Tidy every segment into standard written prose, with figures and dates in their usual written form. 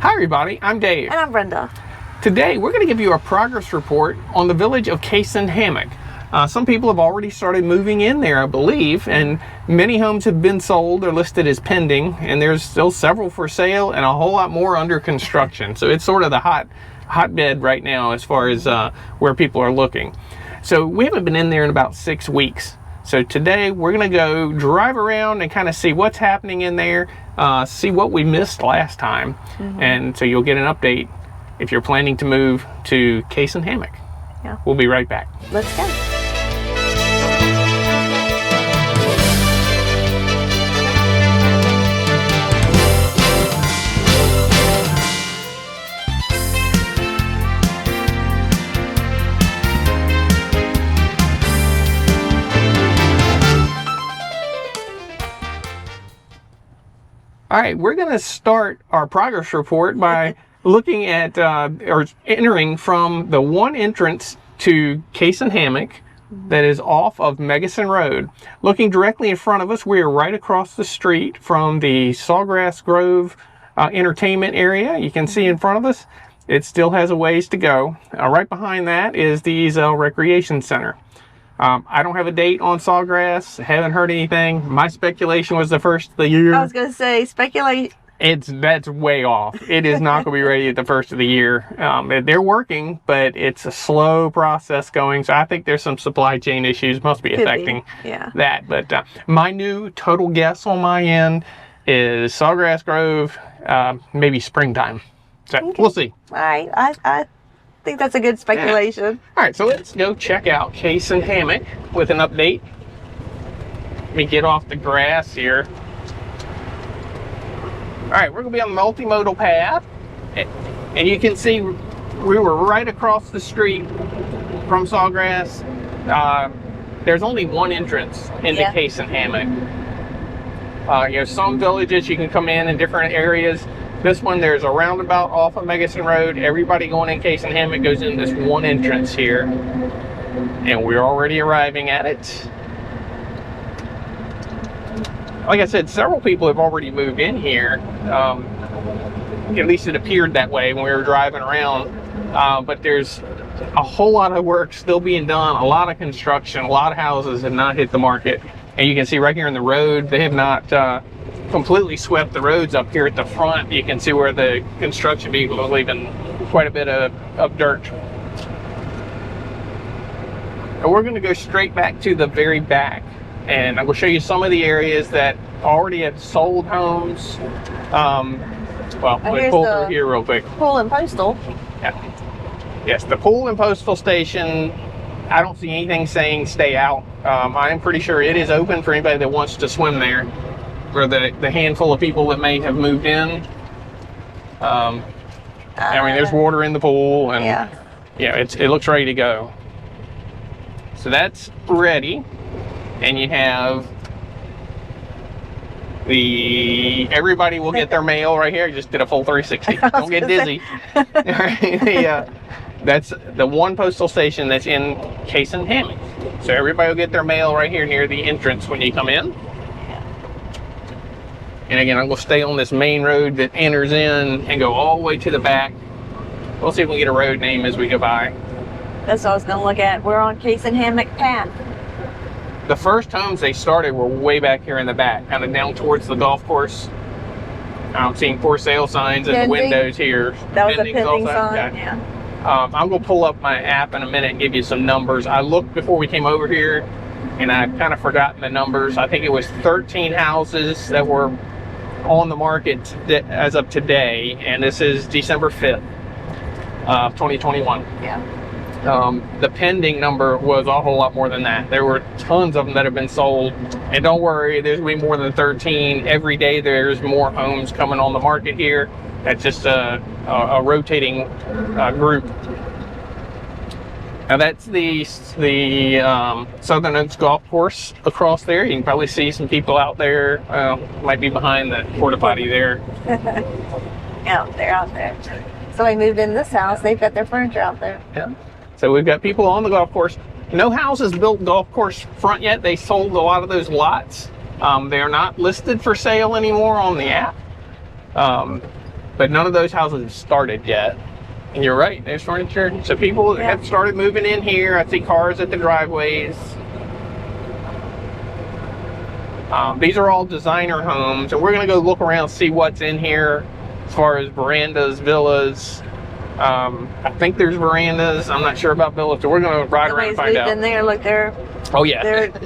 Hi everybody, I'm Dave. And I'm Brenda. Today we're going to give you a progress report on the Village of Cason Hammock. Some people have already started moving in there, I believe, and many homes have been sold or listed as pending, and there's still several for sale and a whole lot more under construction. So it's sort of the hotbed right now as far as where people are looking. So we haven't been in there in about 6 weeks. So today we're going to go drive around and kind of see what's happening in there, see what we missed last time, and so you'll get an update if you're planning to move to Cason Hammock. Yeah. We'll be right back. Let's go. All right, we're going to start our progress report by looking at or entering from the one entrance to Cason Hammock that is off of Megason Road. Looking directly in front of us, we are right across the street from the Sawgrass Grove entertainment area. You can see in front of us, it still has a ways to go. Right behind that is the Ezel Recreation Center. I don't have a date on Sawgrass, haven't heard anything. My speculation was the first of the year. I was going to say, speculate. That's way off. It is not going to be ready at the first of the year. They're working, but it's a slow process going. So I think there's some supply chain issues must be affecting that. But my new total guess on my end is Sawgrass Grove, maybe springtime. So we'll see. All right. I think that's a good speculation. All right, so let's go check out Cason Hammock with an update. Let me get off the grass here. All right, we're gonna be on the multimodal path, and you can see we were right across the street from Sawgrass. There's only one entrance into Cason Hammock. Some villages you can come in different areas. This one, there's a roundabout off of Megason Road. Everybody going in Cason Hammock goes in this one entrance here, and we're already arriving at it. Like I said, several people have already moved in here. At least it appeared that way when we were driving around. But there's a whole lot of work still being done, a lot of construction, a lot of houses have not hit the market. And you can see right here in the road, they have not completely swept the roads up here at the front. You can see where the construction vehicles are leaving quite a bit of dirt. And we're going to go straight back to the very back, and I will show you some of the areas that already have sold homes. Well, we'll pull through here real quick. Pool and postal. Yeah. Yes, the pool and postal station, I don't see anything saying stay out. I'm pretty sure it is open for anybody that wants to swim there. For the handful of people that may have moved in. I mean, there's water in the pool, and it looks ready to go. So that's ready, and you have everybody will get their mail right here. I just did a full 360. Don't get dizzy. That's the one postal station that's in Cason Hammock. So everybody will get their mail right here near the entrance when you come in. And again, I'm going to stay on this main road that enters in and go all the way to the back. We'll see if we can get a road name as we go by. That's what I was going to look at. We're on Cason Hammock Path. The first homes they started were way back here in the back, kind of down towards the golf course. I'm seeing for sale signs in the windows here. That was a pending sign, yeah. I'm going to pull up my app in a minute and give you some numbers. I looked before we came over here, and I've kind of forgotten the numbers. I think it was 13 houses that were on the market as of today, and this is December 5th of 2021. Yeah. The pending number was a whole lot more than that. There were tons of them that have been sold, and don't worry, there's going to be more than 13. Every day there's more homes coming on the market here. That's just a rotating group. Now that's the Southern Oaks Golf Course across there. You can probably see some people out there. Might be behind the porta potty there. Out there. So we moved in this house. They've got their furniture out there. Yeah. So we've got people on the golf course. No houses built golf course front yet. They sold a lot of those lots. They're not listed for sale anymore on the app. but none of those houses have started yet. And you're right, there's furniture. So people have started moving in here. I see cars at the driveways. These are all designer homes, and we're going to go look around, see what's in here as far as verandas, villas. I think there's verandas. I'm not sure about villas, so we're going to ride around and find out. In there, look, their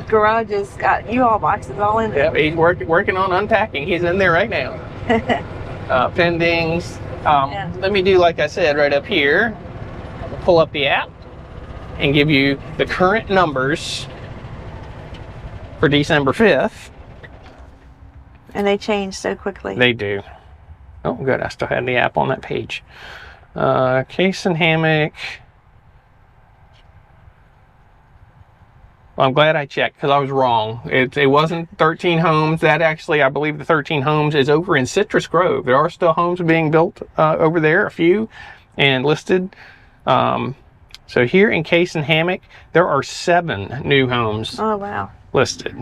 garages got U-Haul boxes all in there. Yeah, he's working on unpacking. He's in there right now. Pendings. Let me do like I said right up here. Pull up the app and give you the current numbers for December 5th. And they change so quickly. They do. Oh, good. I still had the app on that page. Cason Hammock. Well, I'm glad I checked because I was wrong. It wasn't 13 homes. That actually, I believe the 13 homes is over in Citrus Grove. There are still homes being built over there, a few, and listed. So here in Cason Hammock, there are 7 new homes. Oh, wow. Listed.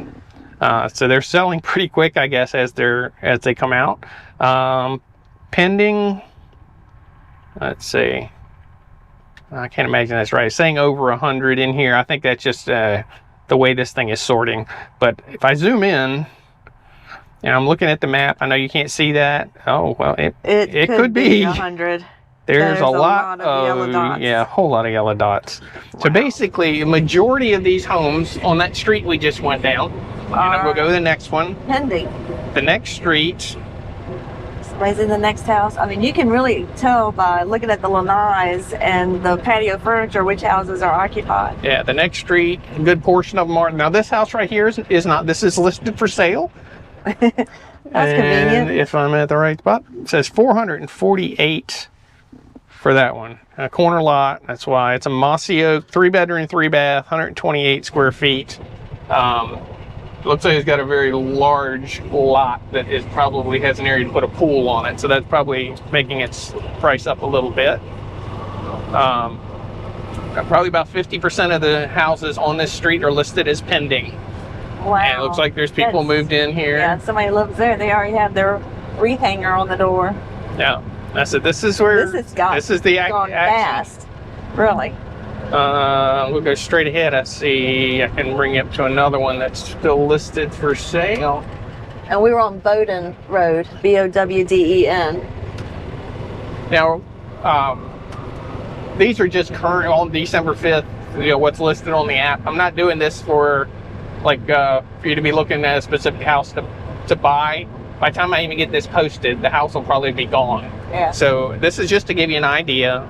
So they're selling pretty quick, I guess, as they come out. Pending, let's see. I can't imagine that's right. It's saying over 100 in here. I think that's just the way this thing is sorting. But if I zoom in, and I'm looking at the map, I know you can't see that. Oh, well, it could be 100. There's a lot of yellow dots. Yeah, a whole lot of yellow dots. Wow. So basically, a majority of these homes on that street we just went down, and we'll go to the next one. Pending. The next street. Somebody's in the next house. I mean, you can really tell by looking at the lanais and the patio furniture which houses are occupied. Yeah, the next street, a good portion of them are. Now, this house right here is not. This is listed for sale. That's convenient. If I'm at the right spot, it says 448 for that one. A corner lot. That's why it's a mossy oak, 3-bedroom, 3-bath, 128 square feet. Looks like it's got a very large lot that is probably has an area to put a pool on it. So that's probably making its price up a little bit. Probably about 50% of the houses on this street are listed as pending. Wow. And it looks like there's people moved in here. Yeah, somebody lives there. They already have their wreath hanger on the door. Yeah. I said, this is where this is the gone action. Fast. Really. We'll go straight ahead. I see I can bring you up to another one that's still listed for sale. And we were on Bowden Road, Bowden. Now, these are just current on December 5th, what's listed on the app. I'm not doing this for for you to be looking at a specific house to buy. By the time I even get this posted, the house will probably be gone. Yeah. So this is just to give you an idea.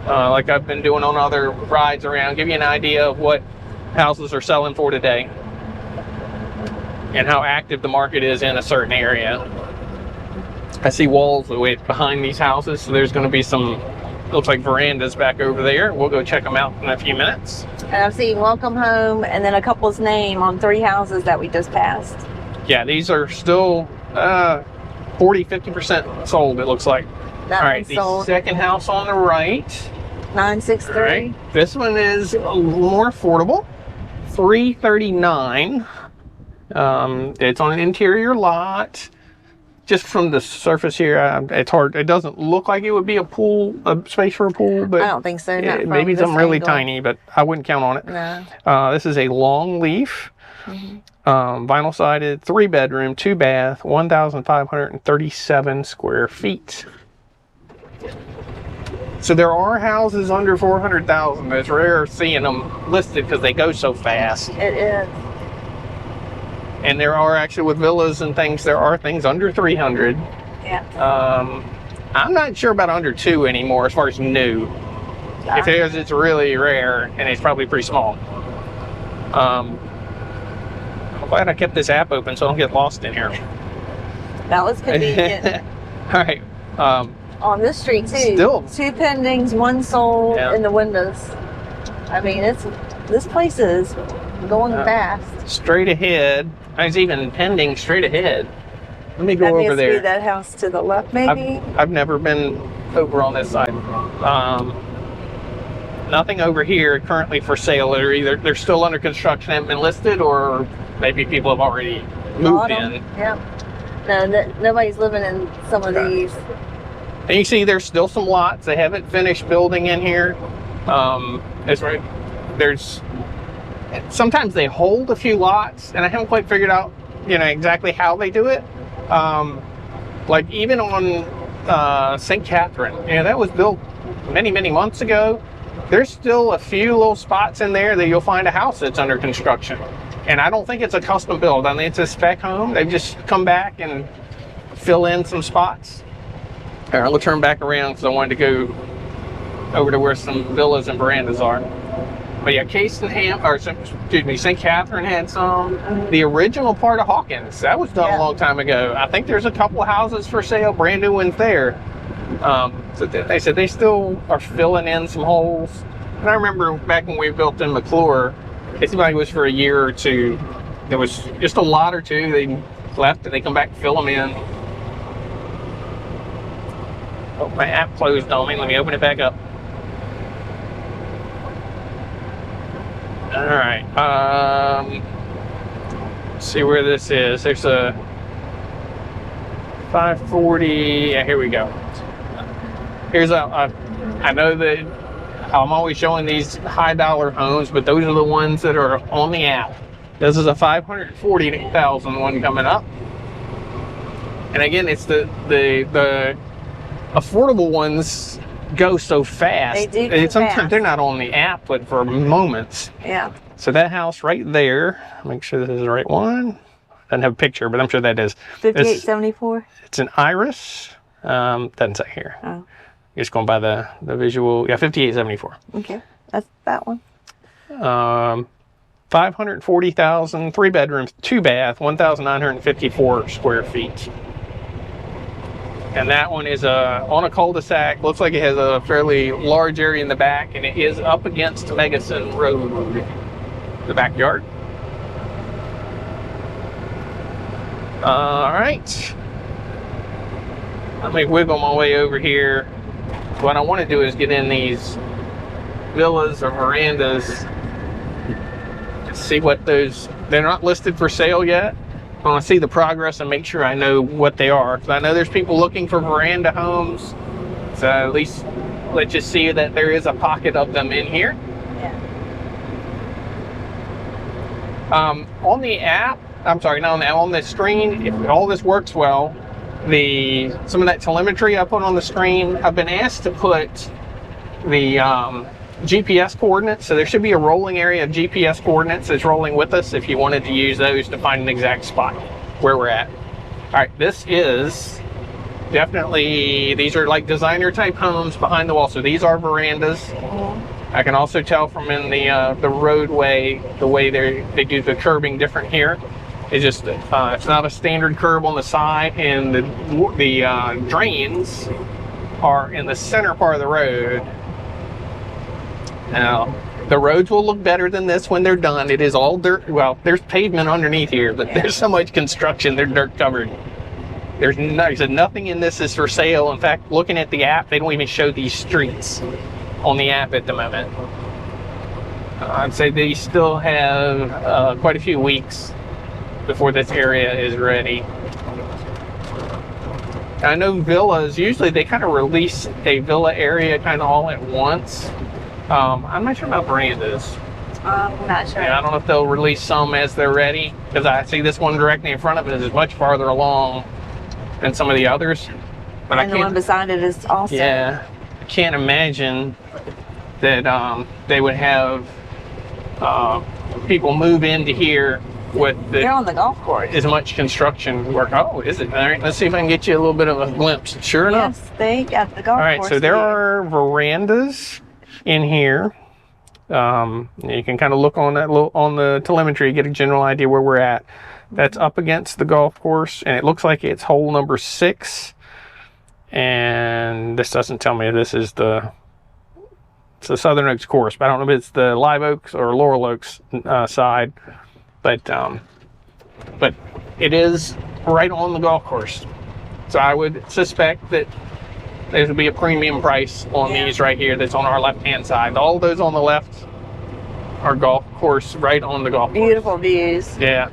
Like I've been doing on other rides around, give you an idea of what houses are selling for today and how active the market is in a certain area. I see walls behind these houses, so there's going to be some, looks like verandas back over there. We'll go check them out in a few minutes. And I've seen welcome home and then a couple's name on 3 houses that we just passed. Yeah, these are still 40-50% sold, it looks like. That all right, the sold. Second house on the right. 963. Right. This one is a little more affordable. $339. It's on an interior lot. Just from the surface here, it's hard. It doesn't look like it would be a space for a pool, but I don't think so. Maybe something really tiny, but I wouldn't count on it. No. This is a long leaf. Vinyl sided, 3-bedroom, 2-bath, 1,537 square feet. So there are houses under 400,000. It's rare seeing them listed because they go so fast. It is. And there are actually, with villas and things, there are things under 300. Yeah. I'm not sure about under 2 anymore as far as new. If it is, it's really rare and it's probably pretty small. I'm glad I kept this app open so I don't get lost in here. That was convenient. All right. On this street too. Still. 2 pendings, 1 sold in the windows. I mean, this place is going fast. Straight ahead. It's even pending straight ahead. Let me go over there. That house to the left, maybe. I've never been over on this side. Nothing over here currently for sale. They're still under construction, haven't been listed, or maybe people have already moved in. Yeah. No, nobody's living in some of these. And you see there's still some lots. They haven't finished building in here. It's right. Sometimes they hold a few lots, and I haven't quite figured out, exactly how they do it. Like even on St. Catherine, that was built many, many months ago. There's still a few little spots in there that you'll find a house that's under construction. And I don't think it's a custom build. I mean, it's a spec home. They've just come back and fill in some spots. All right, we'll turn back around because I wanted to go over to where some villas and verandas are. But yeah, St. Catherine had some. The original part of Hawkins, that was done a long time ago. I think there's a couple houses for sale, brand new ones there. So they said they still are filling in some holes. And I remember back when we built in McClure, it seemed like it was for a year or two. There was just a lot or two. They left and they come back and fill them in. Oh, my app closed on me. Let me open it back up. All right. Let's see where this is. There's a 540. Yeah, here we go. Here's I know that I'm always showing these high dollar homes, but those are the ones that are on the app. This is a 540,000 one coming up. And again, it's the affordable ones go so fast. They do go Sometimes fast. they're not on the app, but for moments. Yeah. So that house right there, make sure this is the right one. Doesn't have a picture, but I'm sure that is. 5874. It's an Iris. Doesn't say here. Oh. Just going by the visual. Yeah, 5874. Okay, that's that one. 540,000, 3 bedrooms, 2 bath, 1,954 square feet. And that one is on a cul-de-sac. Looks like it has a fairly large area in the back, and it is up against Megason Road, the backyard. All right. Let me wiggle my way over here. What I want to do is get in these villas or verandas to see what those, they're not listed for sale yet. I want to see the progress and make sure I know what they are. Because I know there's people looking for veranda homes. So at least let's just see that there is a pocket of them in here. Yeah. On the app, I'm sorry, not on the app, on the screen, if all this works well, some of that telemetry I put on the screen, I've been asked to put the GPS coordinates. So there should be a rolling area of GPS coordinates that's rolling with us if you wanted to use those to find an exact spot where we're at. All right, this is definitely, these are like designer type homes behind the wall. So these are verandas. I can also tell from in the roadway, the way they do the curbing different here. It's just, it's not a standard curb on the side, and the drains are in the center part of the road. Now, the roads will look better than this when they're done. It is all dirt. Well, there's pavement underneath here, but there's so much construction, they're dirt covered. There's nothing in this is for sale. In fact, looking at the app, they don't even show these streets on the app at the moment. I'd say they still have quite a few weeks before this area is ready. I know villas, usually they kind of release a villa area kind of all at once. I'm not sure about verandas. I'm not sure. Yeah, I don't know if they'll release some as they're ready, because I see this one directly in front of it is much farther along than some of the others. But And the one beside it is also. Yeah, I can't imagine that they would have people move into here with They're on the golf course. as much construction work. Oh, is it? All right, let's see if I can get you a little bit of a glimpse. Sure enough. Yes, they got the golf All right, course. so there here. are verandas in here. You can kind of look on the telemetry, get a general idea where we're at. That's up against the golf course, and it looks like it's hole number 6. And this doesn't tell me if this is it's the Southern Oaks course, but I don't know if it's the Live Oaks or Laurel Oaks side. But it is right on the golf course. So I would suspect that there would be a premium price on these right here that's on our left-hand side. All those on the left are golf course, right on the golf course. Beautiful views. Yeah.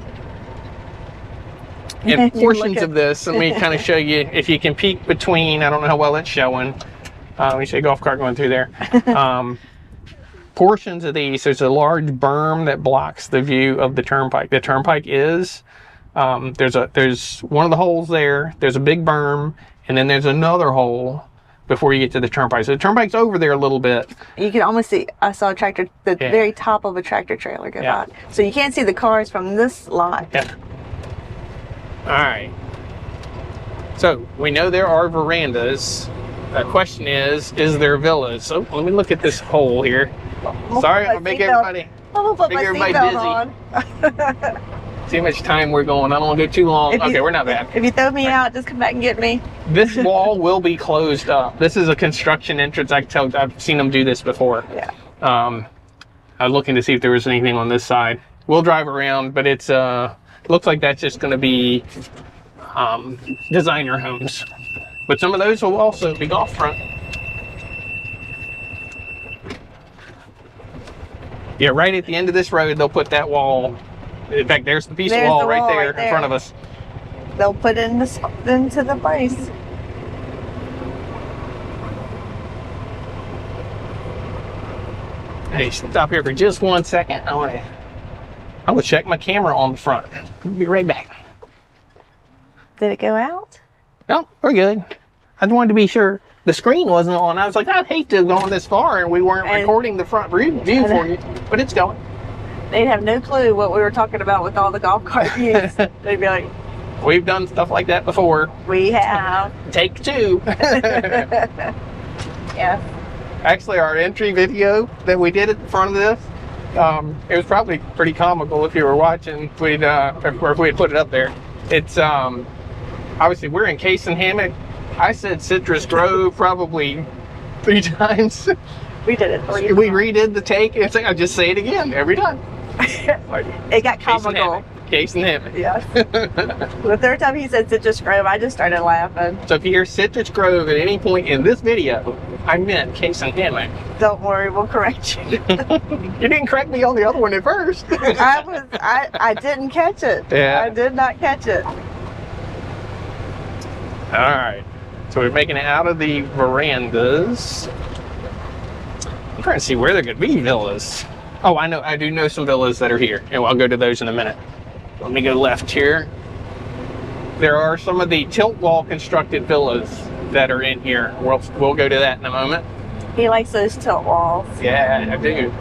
And portions of this, let me kind of show you, if you can peek between, I don't know how well it's showing. Let me see a golf cart going through there. Portions of these, there's a large berm that blocks the view of the turnpike. The turnpike is, there's one of the holes there, there's a big berm, and then there's another hole before you get to the turnpike. So the turnpike's over there a little bit. You can almost see, I saw a tractor, the very top of a tractor trailer go by. So you can't see the cars from this lot. Yeah. All right. So we know there are verandas. The question is there villas? So let me look at this hole here. Sorry, I'm gonna make everybody busy. On. See how much time we're going. I don't want to go too long. Okay, we're not bad. If you throw me out, just come back and get me. This wall will be closed up. This is a construction entrance. I've seen them do this before. Yeah. I was looking to see if there was anything on this side. We'll drive around, but it's looks like that's just going to be designer homes. But some of those will also be golf front. Yeah, right at the end of this road, they'll put that wall. In fact, there's the piece of wall right there in front of us. They'll put it into the place. Hey, stop here for just 1 second. I want to check my camera on the front. We'll be right back. Did it go out? No, we're good. I just wanted to be sure the screen wasn't on. I was like, I'd hate to have gone this far and we weren't recording the front view for you, but it's going. They'd have no clue what we were talking about with all the golf cart views. They'd be like, we've done stuff like that before. We have. Take two. Yeah. Actually, our entry video that we did at the front of this, it was probably pretty comical if you were watching. Or if we had put it up there. It's obviously we're in Cason Hammock. I said Citrus Grove probably 3 times. We did it 3 times. We redid the take. It's like I just say it again every time. It got comical. Cason Hammock. Yeah. The 3rd time he said Citrus Grove, I just started laughing. So if you hear Citrus Grove at any point in this video, I meant Cason Hammock. Don't worry, we'll correct you. You didn't correct me on the other one at first. I didn't catch it. Yeah. I did not catch it. All right. So we're making it out of the verandas. I'm trying to see where there could be villas. Oh, I know. I do know some villas that are here, and I'll go to those in a minute. Let me go left here. There are some of the tilt wall constructed villas that are in here. We'll go to that in a moment. He likes those tilt walls. Yeah, I do.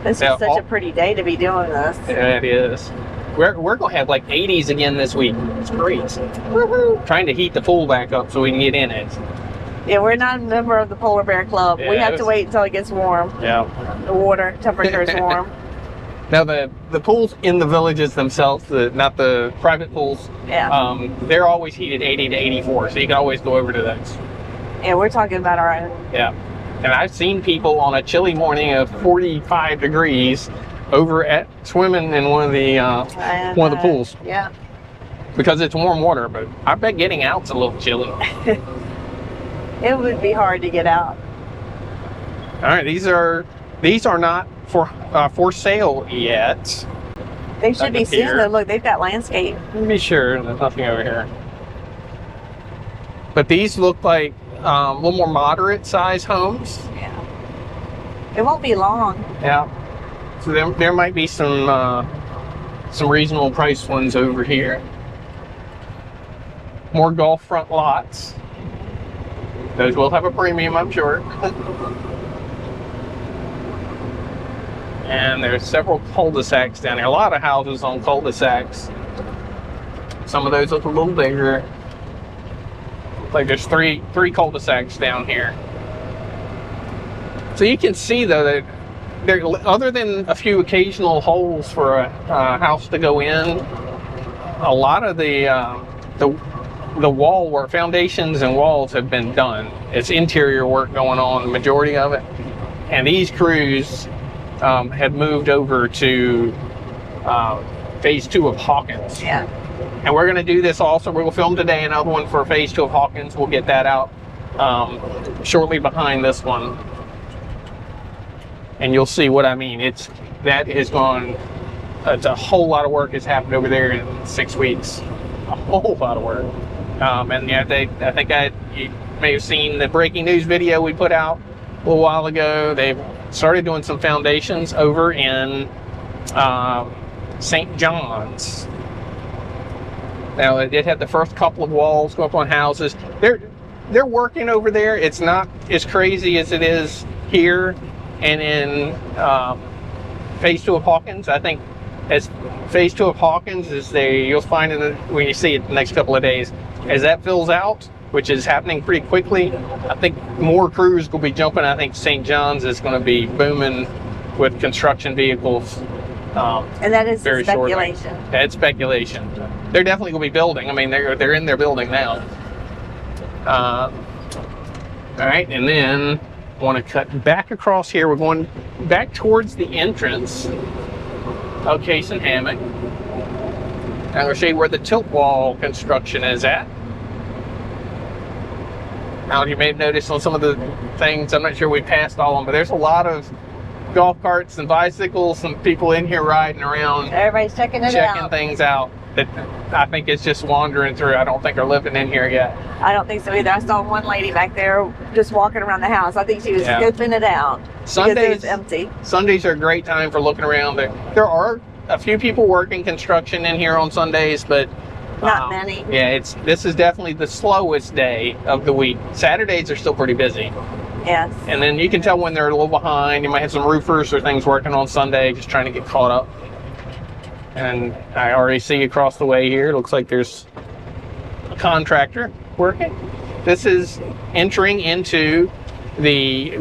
This is such a pretty day to be doing this. Yeah, it is. We're going to have like 80s again this week. It's great. Woohoo! Trying to heat the pool back up so we can get in it. Yeah, we're not a member of the Polar Bear Club. Yeah, we have to wait until it gets warm. Yeah. The water temperature is warm. Now the pools in the villages themselves, not the private pools, they're always heated 80 to 84, so you can always go over to those. Yeah, we're talking about our own. Yeah. And I've seen people on a chilly morning of 45 degrees over at swimming in one of the pools. Yeah. Because it's warm water, but I bet getting out's a little chilly. It would be hard to get out. All right, these are not for sale yet. They should be soon though. Look, they've got landscape. Let me be sure there's nothing over here. But these look like a little more moderate size homes. Yeah. It won't be long. Yeah. So there might be some reasonable price ones over here. More golf front lots. Those will have a premium, I'm sure. And there's several cul-de-sacs down here. A lot of houses on cul-de-sacs. Some of those look a little bigger. Like there's three cul-de-sacs down here. So you can see though that there, other than a few occasional holes for a house to go in, a lot of the wall work, foundations and walls have been done. It's interior work going on, the majority of it. And these crews had moved over to phase 2 of Hawkins. Yeah. And we're going to do this also. We'll film today another one for phase 2 of Hawkins. We'll get that out shortly behind this one. And you'll see what I mean. That has gone a whole lot of work has happened over there in 6 weeks. A whole lot of work. And yeah, I think you may have seen the breaking news video we put out a little while ago. They've started doing some foundations over in St. John's. Now it had the first couple of walls go up on houses. They're working over there. It's not as crazy as it is here and in phase 2 of Hawkins. I think as phase 2 of Hawkins is you'll find when you see it the next couple of days, as that fills out, which is happening pretty quickly, I think more crews will be jumping. I think St. John's is going to be booming with construction vehicles. And that is speculation. That's speculation. They're definitely going to be building. I mean, they're in their building now. All right, and then I want to cut back across here. We're going back towards the entrance of Cason Hammock. I'm going to show you where the tilt wall construction is at. Now, you may have noticed on some of the things, I'm not sure we passed all of them, but there's a lot of golf carts and bicycles and people in here riding around. Everybody's checking things out that I think it's just wandering through. I don't think are living in here yet. I don't think so either. I saw one lady back there just walking around the house. I think she was scoping it out. Sundays, it was empty. Sundays are a great time for looking around. There are a few people working construction in here on Sundays, but not many. Yeah, this is definitely the slowest day of the week. Saturdays are still pretty busy. Yes. And then you can tell when they're a little behind. You might have some roofers or things working on Sunday, just trying to get caught up. And I already see across the way here, it looks like there's a contractor working. This is entering into this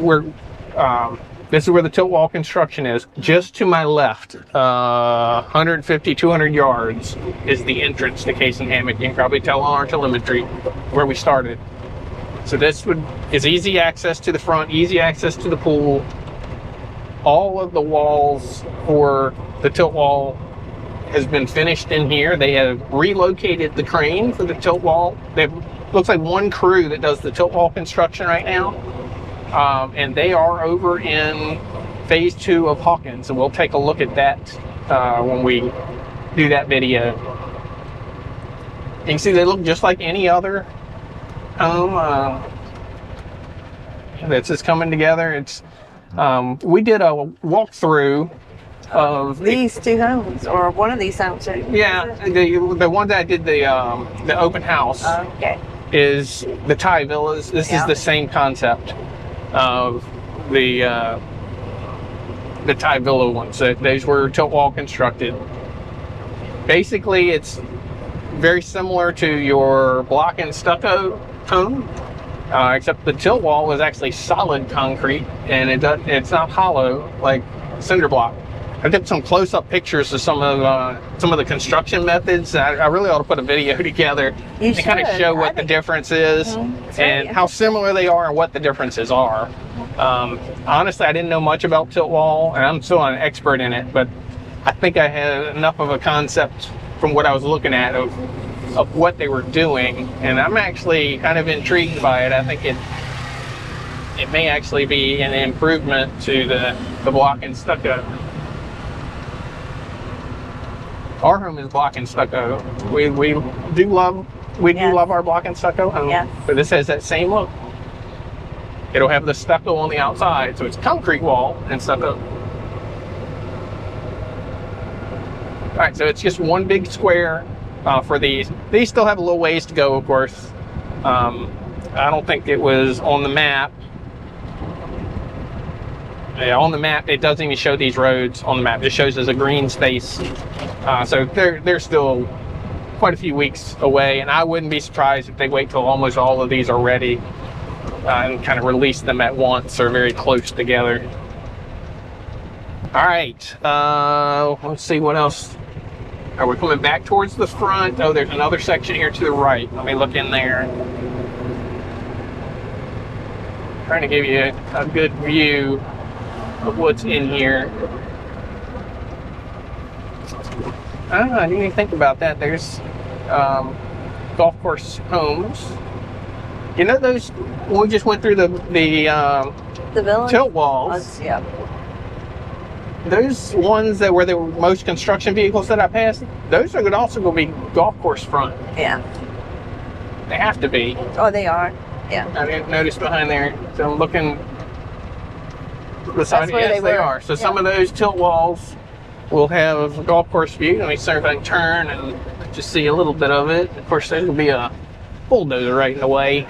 is where the tilt wall construction is. Just to my left, 150, 200 yards is the entrance to Cason Hammock. You can probably tell on our telemetry where we started. So this is easy access to the front, easy access to the pool. All of the walls for the tilt wall has been finished in here. They have relocated the crane for the tilt wall. Looks like one crew that does the tilt wall construction right now. And they are over in phase 2 of Hawkins, and we'll take a look at that when we do that video. You can see they look just like any other home that's just coming together. It's we did a walkthrough of these two homes, or one of these homes. Yeah, the one that I did the open house is the Thai villas. This is the same concept of the Thai villa ones. So those were tilt wall constructed. Basically, it's very similar to your block and stucco home, except the tilt wall was actually solid concrete, and it's not hollow like cinder block. I did some close-up pictures of some of the construction methods. I really ought to put a video together and kind of show what the difference is and how similar they are and what the differences are. Honestly, I didn't know much about tilt wall, and I'm still not an expert in it, but I think I had enough of a concept from what I was looking at of what they were doing, and I'm actually kind of intrigued by it. I think it may actually be an improvement to the block and stucco. Our home is block and stucco. We do love our block and stucco home, but this has that same look. It'll have the stucco on the outside, so it's concrete wall and stucco. All right, so it's just one big square for these. These still have a little ways to go, of course. I don't think it was on the map. Yeah, on the map, it doesn't even show these roads on the map. It shows as a green space. So they're still quite a few weeks away, and I wouldn't be surprised if they wait till almost all of these are ready and kind of release them at once or very close together. All right, let's see what else. Are we coming back towards the front? Oh, there's another section here to the right. Let me look in there. Trying to give you a good view of what's in here. I didn't even think about that. There's golf course homes. You know those, when we just went through the village? tilt walls. those ones that were the most construction vehicles that I passed, those are also going to be golf course front. Yeah. They have to be. Oh, they are. Yeah. I didn't notice behind there. So I'm looking beside it. Yes, they are. So some of those tilt walls will have a golf course view. Let me see if I can turn and just see a little bit of it. Of course, there's going to be a bulldozer right in the way.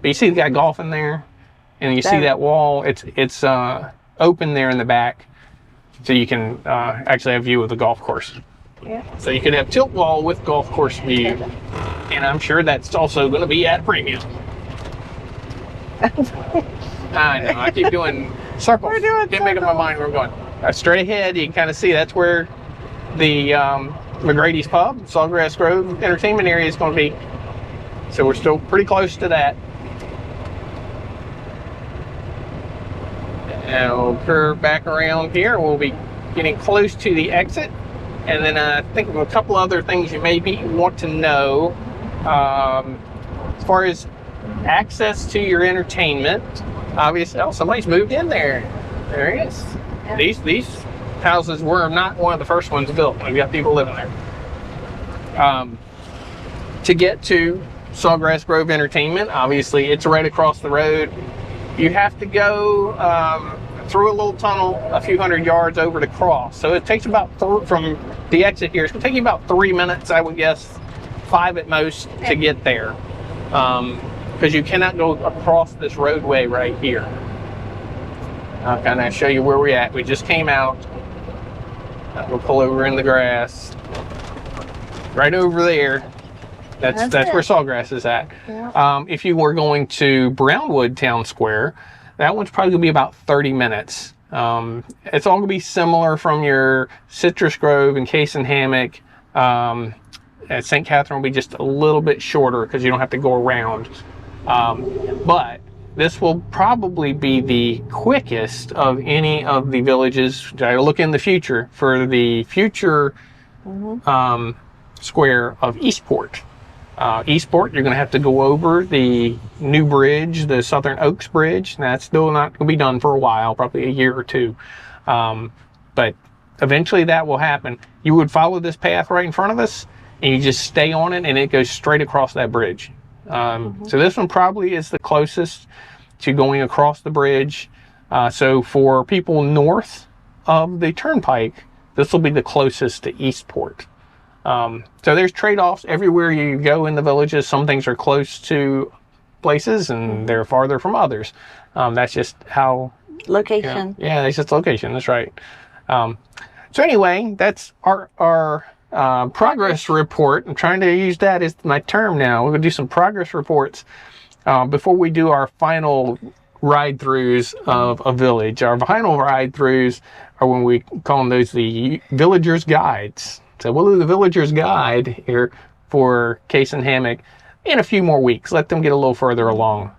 But you see the guy golfing there, and you see that wall. It's open there in the back, so you can actually have view of the golf course. Yeah. So you can have tilt wall with golf course view, and I'm sure that's also going to be at premium. I know. I keep doing circles. Can't make up my mind where we're going. Straight ahead, you can kind of see that's where the McGrady's Pub, Sawgrass Grove entertainment area is going to be. So we're still pretty close to that. And we'll curve back around here. We'll be getting close to the exit. And then I think of a couple other things you maybe want to know. As far as access to your entertainment, obviously, oh, somebody's moved in there. There he is. Yeah. These houses were not one of the first ones built. We've got people living there. To get to Sawgrass Grove Entertainment, obviously, it's right across the road. You have to go through a little tunnel a few hundred yards over to cross. So it takes about, from the exit here, it's going to take you about 3 minutes, I would guess, 5 at most, to get there. Because you cannot go across this roadway right here. I'll kind of show you where we're at. We just came out. We'll pull over in the grass. Right over there. That's where Sawgrass is at. Yeah. If you were going to Brownwood Town Square, that one's probably going to be about 30 minutes. It's all going to be similar from your Citrus Grove and Cason Hammock. At St. Catherine will be just a little bit shorter because you don't have to go around. But this will probably be the quickest of any of the villages. I look in the future for the future square of Eastport. Eastport, you're going to have to go over the new bridge, the Southern Oaks Bridge. That's still not going to be done for a while, probably a year or two. But eventually that will happen. You would follow this path right in front of us, and you just stay on it, and it goes straight across that bridge. So this one probably is the closest to going across the bridge. So for people north of the turnpike, this will be the closest to Eastport. So there's trade-offs everywhere you go in the villages. Some things are close to places and they're farther from others. That's just how... Location. Yeah, it's just location. That's right. So anyway, that's our progress report. I'm trying to use that as my term now. We're going to do some progress reports before we do our final ride-throughs of a village. Our final ride-throughs are when we call those the Villager's Guides. So we'll do the Villager's Guide here for Cason Hammock in a few more weeks. Let them get a little further along.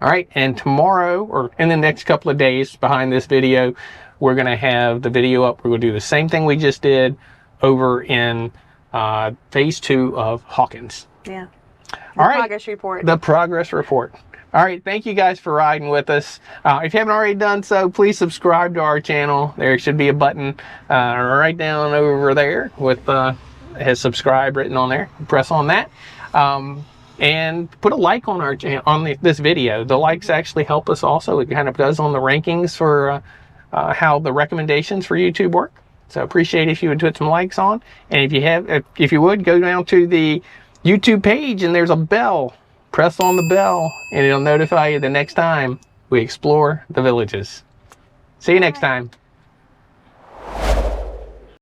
All right, and tomorrow, or in the next couple of days behind this video, we're going to have the video up. We're going to do the same thing we just did over in phase 2 of Hawkins. Yeah. All right. Progress report. The progress report. All right. Thank you guys for riding with us. If you haven't already done so, please subscribe to our channel. There should be a button right down over there with has subscribe written on there. Press on that. And put a like on our on this video. The likes actually help us also. It kind of does on the rankings for how the recommendations for YouTube work. So appreciate if you would put some likes on. And if you would, go down to the YouTube page and there's a bell. Press on the bell and it'll notify you the next time we explore the villages. See you next time.